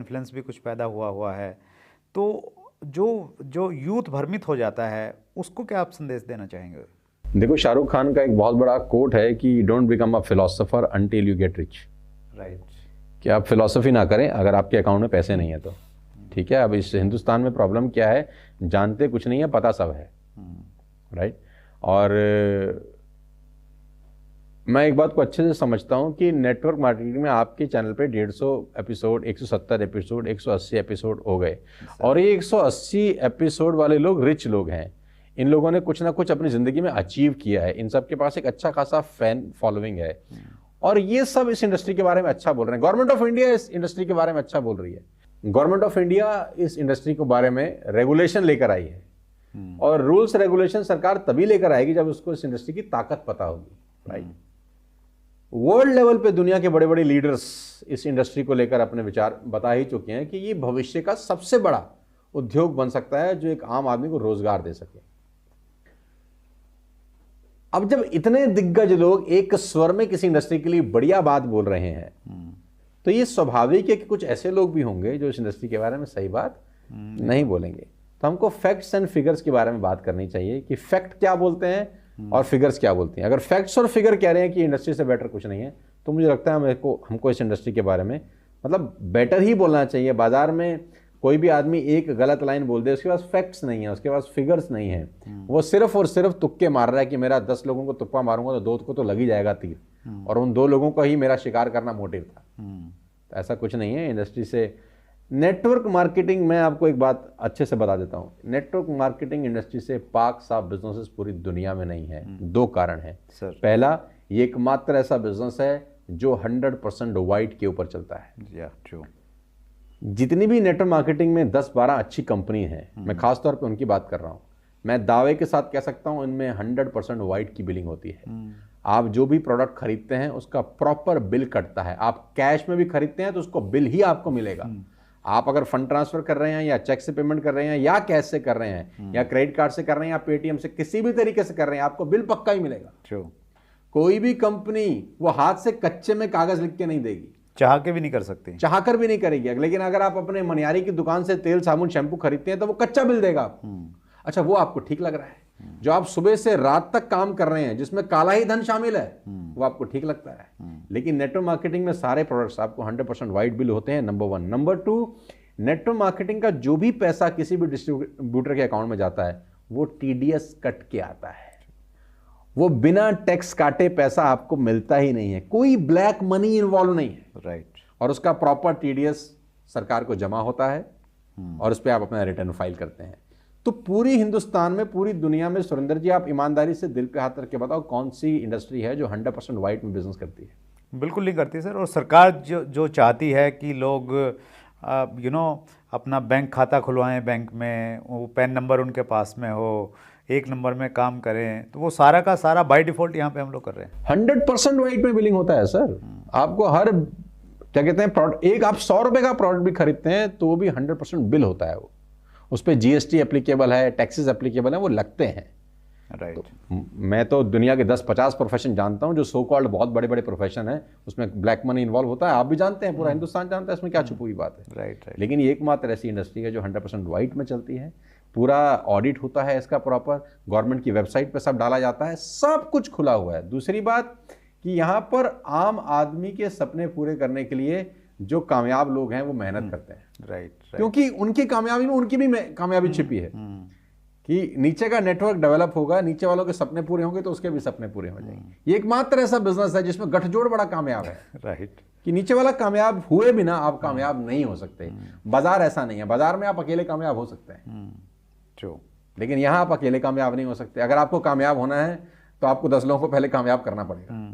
Influence भी कुछ पैदा हुआ हुआ है। तो जो जो यूथ भ्रमित हो जाता है उसको क्या आप संदेश देना चाहेंगे? देखो, शाहरुख खान का एक बहुत बड़ा कोट है कि don't become a philosopher until you get rich. Right. कि आप फिलोसफी ना करें अगर आपके अकाउंट में पैसे नहीं है तो। ठीक है, अब इस हिंदुस्तान में प्रॉब्लम क्या है, जानते कुछ नहीं है, पता सब है। राइट। और मैं एक बात को अच्छे से समझता हूं कि नेटवर्क मार्केटिंग में आपके चैनल पे 150 एपिसोड, 170 एपिसोड, 180 एपिसोड हो गए, और ये 180 एपिसोड वाले लोग रिच लोग हैं। इन लोगों ने कुछ ना कुछ अपनी जिंदगी में अचीव किया है, इन सब के पास एक अच्छा खासा फैन फॉलोइंग है, और ये सब इस इंडस्ट्री के बारे में अच्छा बोल रहे हैं। गवर्नमेंट ऑफ इंडिया इस इंडस्ट्री के बारे में अच्छा बोल रही है। गवर्नमेंट ऑफ इंडिया इस इंडस्ट्री के बारे में रेगुलेशन लेकर आई है, और रूल्स रेगुलेशन सरकार तभी लेकर आएगी जब उसको इस इंडस्ट्री की ताकत पता होगी। राइट। वर्ल्ड लेवल पे दुनिया के बड़े बड़े लीडर्स इस इंडस्ट्री को लेकर अपने विचार बता ही चुके हैं कि ये भविष्य का सबसे बड़ा उद्योग बन सकता है जो एक आम आदमी को रोजगार दे सके। अब जब इतने दिग्गज लोग एक स्वर में किसी इंडस्ट्री के लिए बढ़िया बात बोल रहे हैं, तो ये स्वाभाविक है कि कुछ ऐसे लोग भी होंगे जो इस इंडस्ट्री के बारे में सही बात नहीं बोलेंगे। तो हमको फैक्ट्स एंड फिगर्स के बारे में बात करनी चाहिए कि फैक्ट क्या बोलते हैं और फिगर्स क्या बोलती हैं। अगर फैक्ट्स और फिगर कह रहे हैं कि इंडस्ट्री से बेटर कुछ नहीं है, तो मुझे लगता है हमको इस इंडस्ट्री के बारे में मतलब बेटर ही बोलना चाहिए। बाजार में कोई भी आदमी एक गलत लाइन बोल दे, उसके पास फैक्ट्स नहीं है, उसके पास फिगर्स नहीं है, वो सिर्फ और सिर्फ तुक्के मार रहा है कि मेरा 10 लोगों को तुक्का मारूंगा तो 2 को तो लग ही जाएगा तीर, और उन 2 लोगों को ही मेरा शिकार करना मोटिव था। तो ऐसा कुछ नहीं है। इंडस्ट्री से नेटवर्क मार्केटिंग, मैं आपको एक बात अच्छे से बता देता हूं, नेटवर्क मार्केटिंग इंडस्ट्री से पाक साफ बिजनेसेस पूरी दुनिया में नहीं है। 2 कारण हैं। पहला, ये एकमात्र ऐसा बिजनेस है जो 100% वाइट के ऊपर चलता है। जितनी भी नेटवर्क मार्केटिंग में 10-12 अच्छी कंपनी हैं, मैं खास तौर पे उनकी बात कर रहा हूं, मैं दावे के साथ कह सकता हूं इनमें 100% वाइट की बिलिंग होती है। आप जो भी प्रोडक्ट खरीदते हैं उसका प्रॉपर बिल कटता है। आप कैश में भी खरीदते हैं तो उसको बिल ही आपको मिलेगा। आप अगर फंड ट्रांसफर कर रहे हैं या चेक से पेमेंट कर रहे हैं या कैश से कर रहे हैं या क्रेडिट कार्ड से कर रहे हैं या पेटीएम से, किसी भी तरीके से कर रहे हैं, आपको बिल पक्का ही मिलेगा। कोई भी कंपनी वो हाथ से कच्चे में कागज लिख के नहीं देगी, चाह के भी नहीं कर सकती, चाह कर भी नहीं करेगी। लेकिन अगर आप अपने मनियारी की दुकान से तेल साबुन शैम्पू खरीदते हैं तो वो कच्चा बिल देगा आपको। अच्छा, वो आपको ठीक लग रहा है। जो आप सुबह से रात तक काम कर रहे हैं जिसमें काला ही धन शामिल है, वो आपको ठीक लगता है। लेकिन नेटवर्क मार्केटिंग में सारे प्रोडक्ट्स आपको 100% वाइट बिल होते हैं, नंबर 1। नंबर 2, नेटवर्क मार्केटिंग का जो भी पैसा किसी भी डिस्ट्रीब्यूटर के अकाउंट में जाता है वो टीडीएस कट के आता है। वो बिना टैक्स काटे पैसा आपको मिलता ही नहीं है, कोई ब्लैक मनी इन्वॉल्व नहीं है। राइट। और उसका प्रॉपर टीडीएस सरकार को जमा होता है और उस पर आप अपना रिटर्न फाइल करते हैं। तो पूरी हिंदुस्तान में, पूरी दुनिया में, सुरेंद्र जी आप ईमानदारी से दिल पे हाथ रख के बताओ कौन सी इंडस्ट्री है जो 100% वाइट में बिजनेस करती है? बिल्कुल नहीं करती सर। और सरकार जो चाहती है कि लोग अपना बैंक खाता खुलवाएं, बैंक में वो पैन नंबर उनके पास में हो, 1 नंबर में काम करें, तो वो सारा का सारा बाय डिफॉल्ट यहाँ पे हम लोग कर रहे हैं। 100% वाइट में बिलिंग होता है सर। आपको हर क्या कहते हैं प्रोडक्ट, एक आप 100 रुपए का प्रोडक्ट भी खरीदते हैं तो वो भी 100% बिल होता है। वो उस पर जीएसटी एप्लीकेबल है, टैक्सेस एप्लीकेबल है, वो लगते हैं। राइट। तो मैं तो दुनिया के 10-50 प्रोफेशन जानता हूं जो सो कॉल्ड बहुत बड़े बड़े प्रोफेशन है, उसमें ब्लैक मनी इन्वॉल्व होता है। आप भी जानते हैं, पूरा हिंदुस्तान जानता है, इसमें क्या छुपी हुई बात है। राइट। लेकिन ये एकमात्र ऐसी इंडस्ट्री है जो 100% वाइट में चलती है। पूरा ऑडिट होता है इसका प्रॉपर, गवर्नमेंट की वेबसाइट पर सब डाला जाता है, सब कुछ खुला हुआ है। दूसरी बात कि यहाँ पर आम आदमी के सपने पूरे करने के लिए जो कामयाब लोग हैं वो मेहनत करते हैं। राइट। क्योंकि उनकी कामयाबी में उनकी भी कामयाबी छिपी है कि नीचे का नेटवर्क डेवलप होगा, नीचे वालों के सपने पूरे होंगे तो उसके भी सपने पूरे हो जाएंगे। ये एकमात्र ऐसा बिजनेस है जिसमें गठजोड़ बड़ा कामयाब है। राइट। कि नीचे वाला कामयाब हुए बिना आप कामयाब नहीं हो सकते। बाजार ऐसा नहीं है, बाजार में आप अकेले कामयाब हो सकते हैं, लेकिन यहां आप अकेले कामयाब नहीं हो सकते। अगर आपको कामयाब होना है तो आपको 10 लोगों को पहले कामयाब करना पड़ेगा।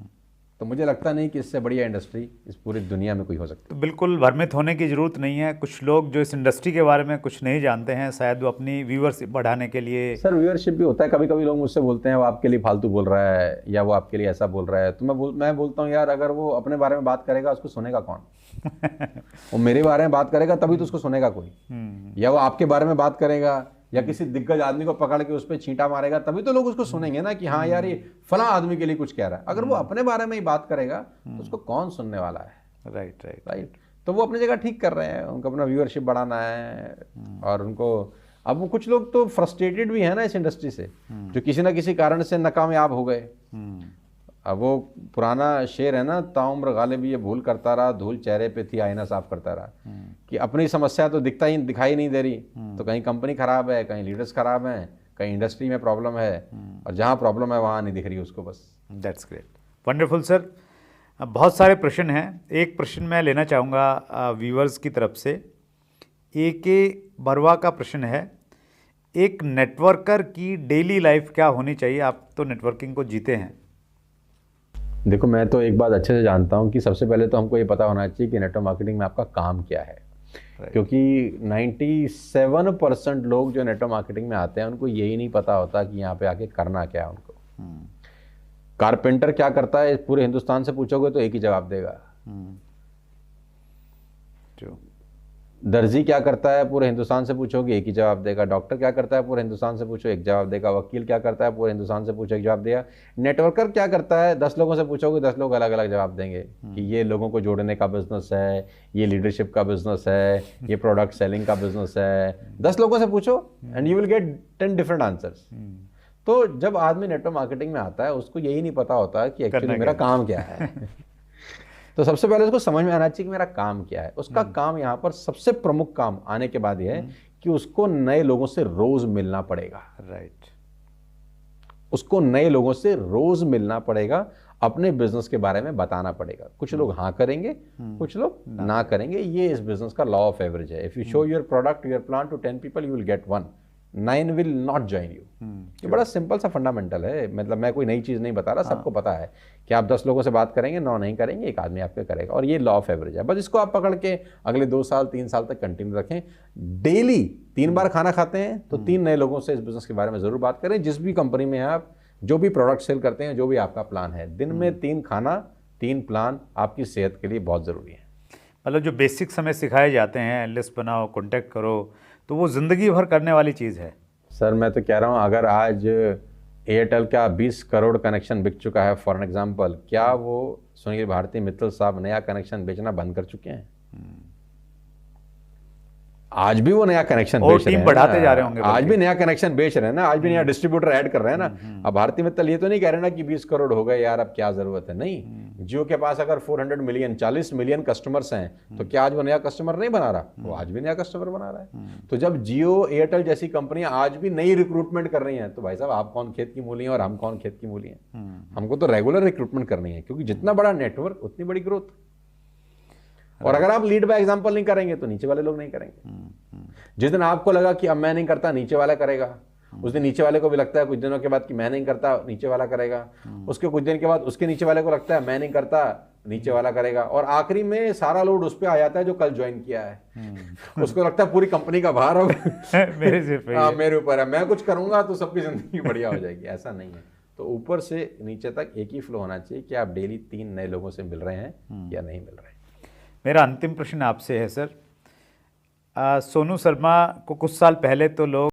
तो मुझे लगता नहीं कि इससे बढ़िया इंडस्ट्री इस पूरी दुनिया में कोई हो सकती है। तो बिल्कुल भ्रमित होने की ज़रूरत नहीं है। कुछ लोग जो इस इंडस्ट्री के बारे में कुछ नहीं जानते हैं, शायद वो अपनी व्यूअरशिप बढ़ाने के लिए। सर व्यूअरशिप भी होता है, कभी कभी लोग मुझसे बोलते हैं वो आपके लिए फालतू बोल रहा है या वो आपके लिए ऐसा बोल रहा है। तो मैं बोलता हूँ यार, अगर वो अपने बारे में बात करेगा उसको सुनेगा कौन? वो मेरे बारे में बात करेगा तभी तो उसको सुनेगा कोई, या वो आपके बारे में बात करेगा या किसी दिग्गज आदमी को पकड़ के उस पर छींटा मारेगा तभी तो लोग उसको सुनेंगे ना कि हाँ यार ये फला आदमी के लिए कुछ कह रहा है। अगर वो अपने बारे में ही बात करेगा तो उसको कौन सुनने वाला है? राइट। राइट। तो वो अपनी जगह ठीक कर रहे हैं, उनको अपना व्यूअरशिप बढ़ाना है। और उनको अब वो कुछ लोग तो फ्रस्ट्रेटेड भी है ना इस इंडस्ट्री से, जो किसी ना किसी कारण से नाकामयाब हो गए। अब वो पुराना शेर है ना, ताउम्र गालिब ये भूल करता रहा, धूल चेहरे पे थी आईना साफ करता रहा, कि अपनी समस्या तो दिखाई नहीं दे रही। तो कहीं कंपनी खराब है, कहीं लीडर्स खराब हैं, कहीं इंडस्ट्री में प्रॉब्लम है, और जहाँ प्रॉब्लम है वहाँ नहीं दिख रही उसको बस। That's great, wonderful sir. बहुत सारे प्रश्न हैं, एक प्रश्न मैं लेना चाहूँगा व्यूअर्स की तरफ से। AK बरवा का प्रश्न है, एक नेटवर्कर की डेली लाइफ क्या होनी चाहिए? आप तो नेटवर्किंग को जीते हैं। देखो, मैं तो एक बात अच्छे से जानता हूँ कि सबसे पहले तो हमको ये पता होना चाहिए कि नेटवर्क मार्केटिंग में आपका काम क्या है। क्योंकि 97% लोग जो नेटवर्क मार्केटिंग में आते हैं उनको यही नहीं पता होता कि यहाँ पे आके करना क्या है उनको। कारपेंटर क्या करता है पूरे हिंदुस्तान से पूछोगे तो एक ही जवाब देगा। दर्जी क्या करता है पूरे हिंदुस्तान से पूछोगे एक ही जवाब देगा। डॉक्टर क्या करता है पूरे हिंदुस्तान से पूछो एक जवाब देगा। वकील क्या करता है पूरे हिंदुस्तान से पूछो एक जवाब देगा। नेटवर्कर क्या करता है 10 लोगों से पूछोगे 10 लोग अलग अलग जवाब देंगे कि ये लोगों को जोड़ने का बिजनेस है, ये लीडरशिप का बिजनेस है, ये प्रोडक्ट सेलिंग का बिजनेस है। 10 लोगों से पूछो and you will gate 10 different answers. तो जब आदमी नेटवर्क मार्केटिंग में आता है उसको यही नहीं पता होता कि एक्चुअली मेरा काम क्या है। तो सबसे पहले उसको समझ में आना चाहिए कि मेरा काम क्या है। उसका काम यहाँ पर सबसे प्रमुख काम आने के बाद यह है कि उसको नए लोगों से रोज मिलना पड़ेगा। राइट, उसको नए लोगों से रोज मिलना पड़ेगा, अपने बिजनेस के बारे में बताना पड़ेगा। कुछ लोग हाँ करेंगे, कुछ लोग ना करेंगे। ये इस बिजनेस का लॉ ऑफ एवरेज है। If you show your product your plan to 10 people you will get 1, 9 will not join you. ये बड़ा सिंपल सा फंडामेंटल है। मतलब मैं कोई नई चीज नहीं बता रहा, सबको पता है कि आप 10 लोगों से बात करेंगे, 9 नहीं करेंगे, एक आदमी आपके करेगा। और ये लॉ ऑफ एवरेज है। बस इसको आप पकड़ के अगले 2 साल 3 साल तक कंटिन्यू रखें। डेली 3 बार खाना खाते हैं तो 3 नए लोगों से इस बिजनेस के बारे में जरूर बात करें। जिस भी कंपनी में आप जो भी प्रोडक्ट सेल करते हैं, जो भी आपका प्लान है, दिन में 3 खाना 3 प्लान आपकी सेहत के लिए बहुत जरूरी है। मतलब जो बेसिक्स हमें सिखाए जाते हैं, लिस्ट बनाओ, कॉन्टैक्ट करो, तो वो जिंदगी भर करने वाली चीज़ है। सर मैं तो कह रहा हूँ अगर आज एयरटेल का 20 करोड़ कनेक्शन बिक चुका है फॉर एग्जांपल, क्या वो सुनील भारती मित्तल साहब नया कनेक्शन बेचना बंद कर चुके हैं? आज भी वो नया कनेक्शन बेच रहे हैं, बढ़ाते जा रहे होंगे। आज भी नया कनेक्शन बेच रहे हैं ना, आज भी नया डिस्ट्रीब्यूटर ऐड कर रहे हैं ना। अब भारती मित्तल ये तो नहीं कह रहे ना कि 20 करोड़ हो गए यार, अब क्या जरूरत है। नहीं, जियो के पास अगर 400 मिलियन 40 मिलियन कस्टमर्स हैं तो क्या आज वो नया कस्टमर नहीं बना रहा? वो आज भी नया कस्टमर बना रहा है। तो जब जियो एयरटेल जैसी कंपनियां आज भी नई रिक्रूटमेंट कर रही हैं तो भाई साहब आप कौन खेत की मूली हैं और हम कौन खेत की मूली हैं? हमको तो रेगुलर रिक्रूटमेंट करनी है, क्योंकि जितना बड़ा नेटवर्क उतनी बड़ी ग्रोथ। और अगर आप लीड बाय एग्जांपल नहीं करेंगे तो नीचे वाले लोग नहीं करेंगे। जिस दिन आपको लगा कि अब मैं नहीं करता, नीचे वाला करेगा, उस दिन नीचे वाले को भी लगता है कुछ दिनों के बाद कि मैं नहीं करता, नीचे वाला करेगा। उसके कुछ दिन के बाद उसके नीचे वाले को लगता है मैं नहीं करता, नीचे वाला करेगा। और आखिरी में सारा लोड उस पर आ जाता है जो कल ज्वाइन किया है। उसको लगता है पूरी कंपनी का भार अब मेरे सिर पे हाँ मेरे ऊपर है, मैं कुछ करूंगा तो सबकी जिंदगी बढ़िया हो जाएगी। ऐसा नहीं है। तो ऊपर से नीचे तक एक ही फ्लो होना चाहिए कि आप डेली 3 नए लोगों से मिल रहे हैं या नहीं मिल रहे हैं। मेरा अंतिम प्रश्न आपसे है सर, सोनू शर्मा को कुछ साल पहले तो लोग